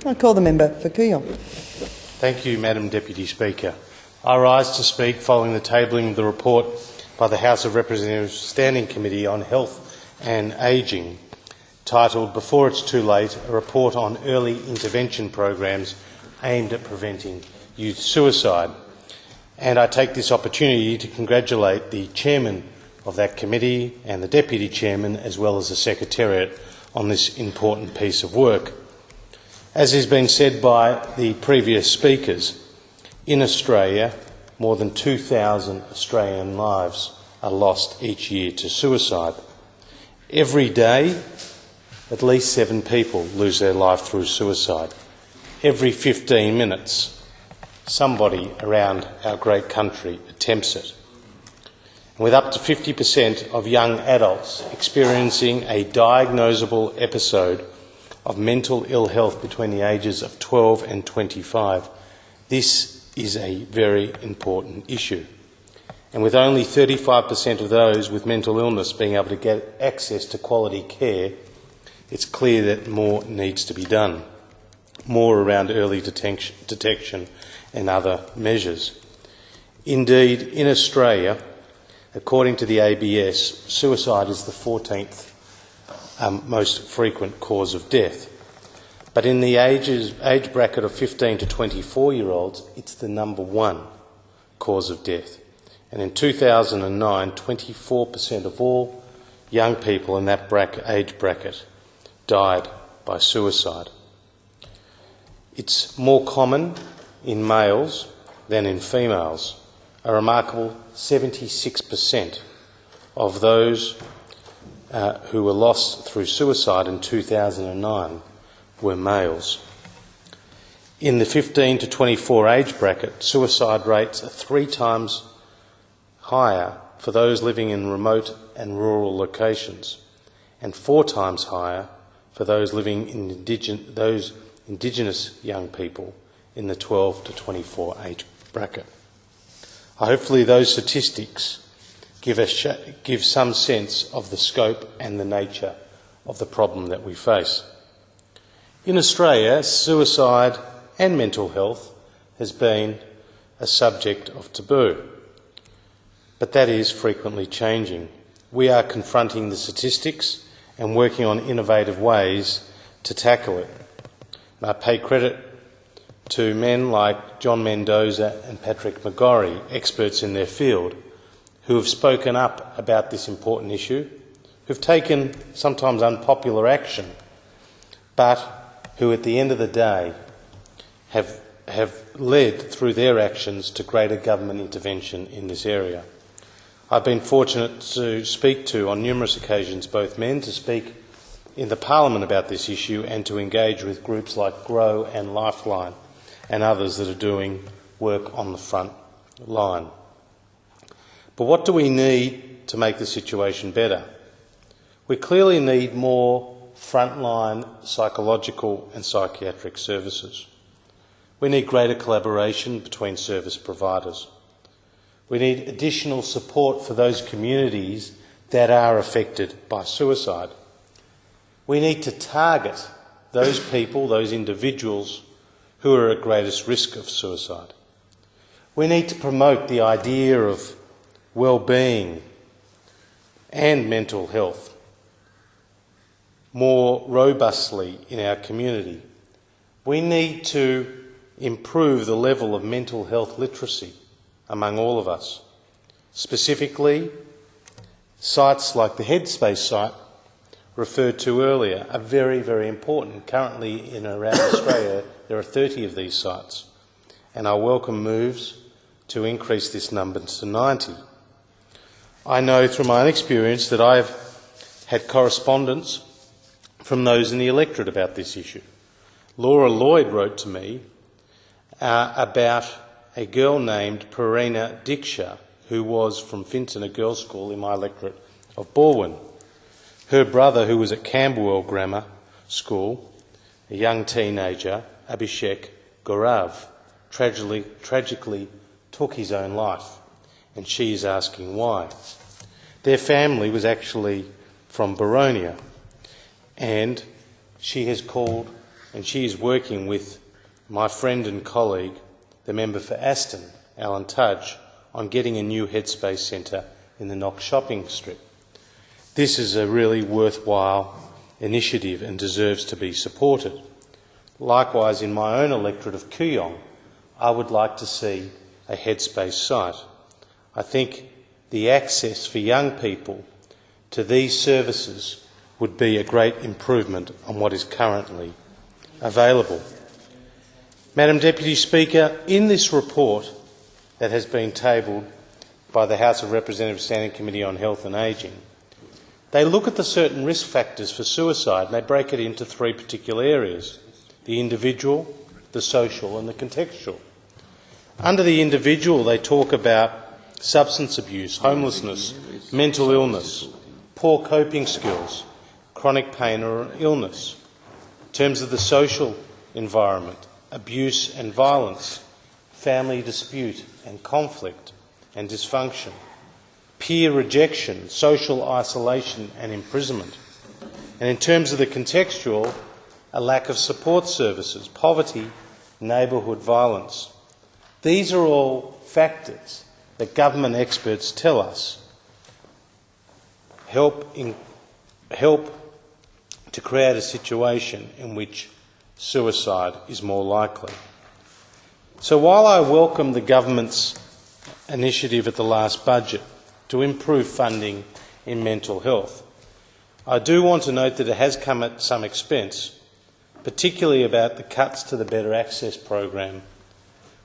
I call the member for Kooyong. Thank you, Madam Deputy Speaker. I rise to speak following the tabling of the report by the House of Representatives Standing Committee on Health and Ageing, titled Before It's Too Late, a report on early intervention programs aimed at preventing youth suicide. And I take this opportunity to congratulate the chairman of that committee and the deputy chairman, as well as the secretariat, on this important piece of work. As has been said by the previous speakers, in Australia, more than 2,000 Australian lives are lost each year to suicide. Every day, at least 7 people lose their life through suicide. Every 15 minutes, somebody around our great country attempts it. And with up to 50% of young adults experiencing a diagnosable episode of mental ill health between the ages of 12 and 25, this is a very important issue. And with only 35% of those with mental illness being able to get access to quality care, it's clear that more needs to be done, more around early detection and other measures. Indeed, in Australia, according to the ABS, suicide is the 14th most frequent cause of death. But in the age bracket of 15 to 24-year-olds, it's the number 1 cause of death. And in 2009, 24% of all young people in that age bracket died by suicide. It's more common in males than in females. A remarkable 76% of those who were lost through suicide in 2009 were males. In the 15 to 24 age bracket, suicide rates are 3 times higher for those living in remote and rural locations, and 4 times higher for those living in Indigenous young people in the 12 to 24 age bracket. Hopefully those statistics give some sense of the scope and the nature of the problem that we face. In Australia, suicide and mental health has been a subject of taboo, but that is frequently changing. We are confronting the statistics and working on innovative ways to tackle it. And I pay credit to men like John Mendoza and Patrick McGorry, experts in their field, who have spoken up about this important issue, who've taken sometimes unpopular action, but who at the end of the day have led through their actions to greater government intervention in this area. I've been fortunate to speak to, on numerous occasions, both men to speak in the Parliament about this issue and to engage with groups like GROW and Lifeline and others that are doing work on the front line. But what do we need to make the situation better? We clearly need more frontline psychological and psychiatric services. We need greater collaboration between service providers. We need additional support for those communities that are affected by suicide. We need to target those people, those individuals who are at greatest risk of suicide. We need to promote the idea of well-being and mental health more robustly in our community. We need to improve the level of mental health literacy among all of us. Specifically, sites like the Headspace site referred to earlier are very, very important. Currently in and around Australia there are 30 of these sites, and I welcome moves to increase this number to 90. I know from my own experience that I've had correspondence from those in the electorate about this issue. Laura Lloyd wrote to me about a girl named Purina Diksha, who was from Finton, a girls' school in my electorate of Balwyn. Her brother, who was at Camberwell Grammar School, a young teenager, Abhishek Gaurav, tragically took his own life, and she is asking why. Their family was actually from Boronia, and she has called and she is working with my friend and colleague, the member for Aston, Alan Tudge, on getting a new Headspace centre in the Knox shopping strip. This is a really worthwhile initiative and deserves to be supported. Likewise, in my own electorate of Kooyong, I would like to see a Headspace site. I think the access for young people to these services would be a great improvement on what is currently available. Madam Deputy Speaker, in this report that has been tabled by the House of Representatives Standing Committee on Health and Ageing, they look at the certain risk factors for suicide and they break it into three particular areas: the individual, the social and the contextual. Under the individual, they talk about substance abuse, homelessness, mental illness, poor coping skills, chronic pain or illness. In terms of the social environment, abuse and violence, family dispute and conflict and dysfunction, peer rejection, social isolation and imprisonment. And in terms of the contextual, a lack of support services, poverty, neighbourhood violence. These are all factors that government experts tell us help to create a situation in which suicide is more likely. So while I welcome the government's initiative at the last budget to improve funding in mental health, I do want to note that it has come at some expense, particularly about the cuts to the Better Access program,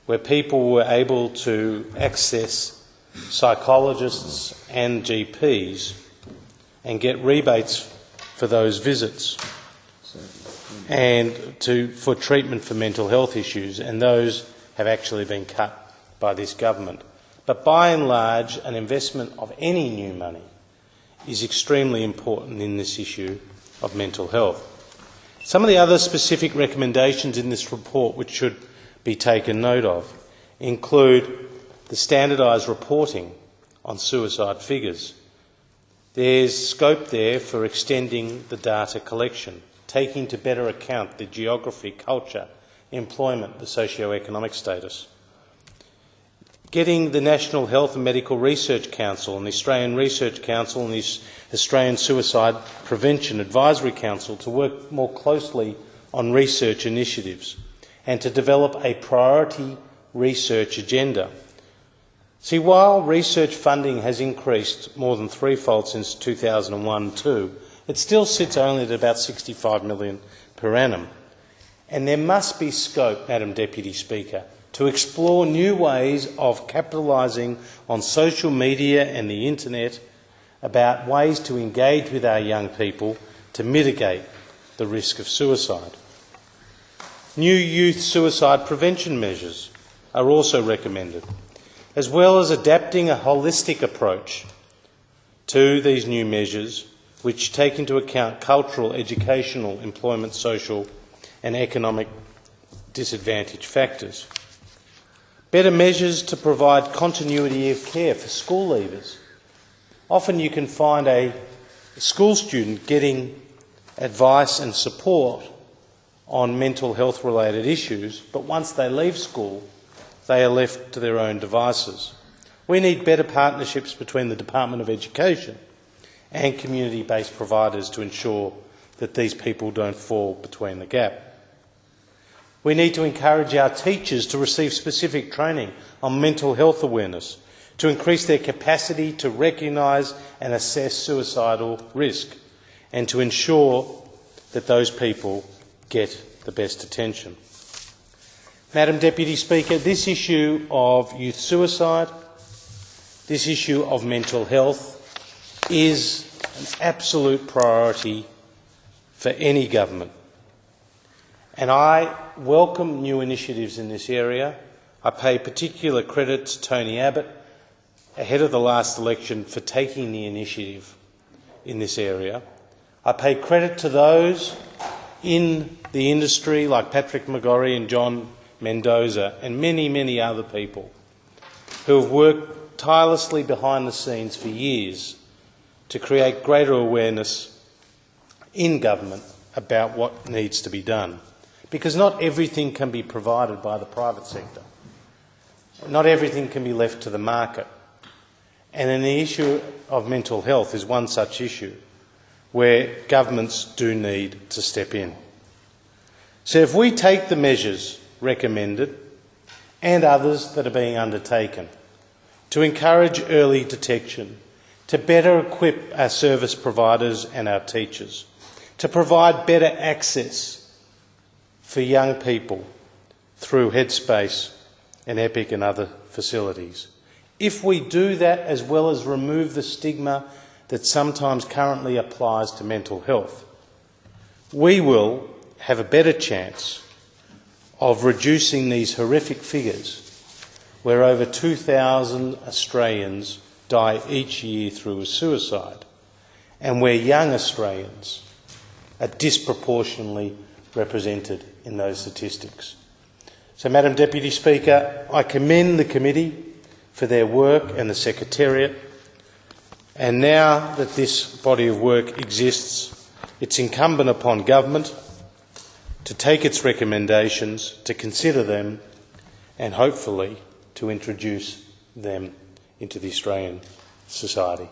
where people were able to access psychologists and GPs and get rebates for those visits and for treatment for mental health issues, and those have actually been cut by this government. But by and large, an investment of any new money is extremely important in this issue of mental health. Some of the other specific recommendations in this report which should be taken note of include the standardised reporting on suicide figures. There's scope there for extending the data collection, taking to better account the geography, culture, employment, the socio-economic status. Getting the National Health and Medical Research Council and the Australian Research Council and the Australian Suicide Prevention Advisory Council to work more closely on research initiatives and to develop a priority research agenda. See, while research funding has increased more than threefold since 2001-2, it still sits only at about $65 million per annum. And there must be scope, Madam Deputy Speaker, to explore new ways of capitalising on social media and the internet about ways to engage with our young people to mitigate the risk of suicide. New youth suicide prevention measures are also recommended, as well as adapting a holistic approach to these new measures which take into account cultural, educational, employment, social and economic disadvantage factors. Better measures to provide continuity of care for school leavers. Often you can find a school student getting advice and support on mental health related issues, but once they leave school, they are left to their own devices. We need better partnerships between the Department of Education and community-based providers to ensure that these people don't fall between the gap. We need to encourage our teachers to receive specific training on mental health awareness, to increase their capacity to recognise and assess suicidal risk, and to ensure that those people get the best attention. Madam Deputy Speaker, this issue of youth suicide, this issue of mental health is an absolute priority for any government. And I welcome new initiatives in this area. I pay particular credit to Tony Abbott, ahead of the last election, for taking the initiative in this area. I pay credit to those in the industry like Patrick McGorry and John Mendoza and many, many other people who have worked tirelessly behind the scenes for years to create greater awareness in government about what needs to be done. because not everything can be provided by the private sector. Not everything can be left to the market. And then the issue of mental health is one such issue where governments do need to step in. So if we take the measures recommended and others that are being undertaken to encourage early detection, to better equip our service providers and our teachers, to provide better access for young people through Headspace and EPIC and other facilities. If we do that, as well as remove the stigma that sometimes currently applies to mental health, we will have a better chance of reducing these horrific figures where over 2,000 Australians die each year through a suicide, and where young Australians are disproportionately represented in those statistics. So, Madam Deputy Speaker, I commend the committee for their work and the Secretariat, and now that this body of work exists, it's incumbent upon government to take its recommendations, to consider them, and hopefully to introduce them into the Australian society.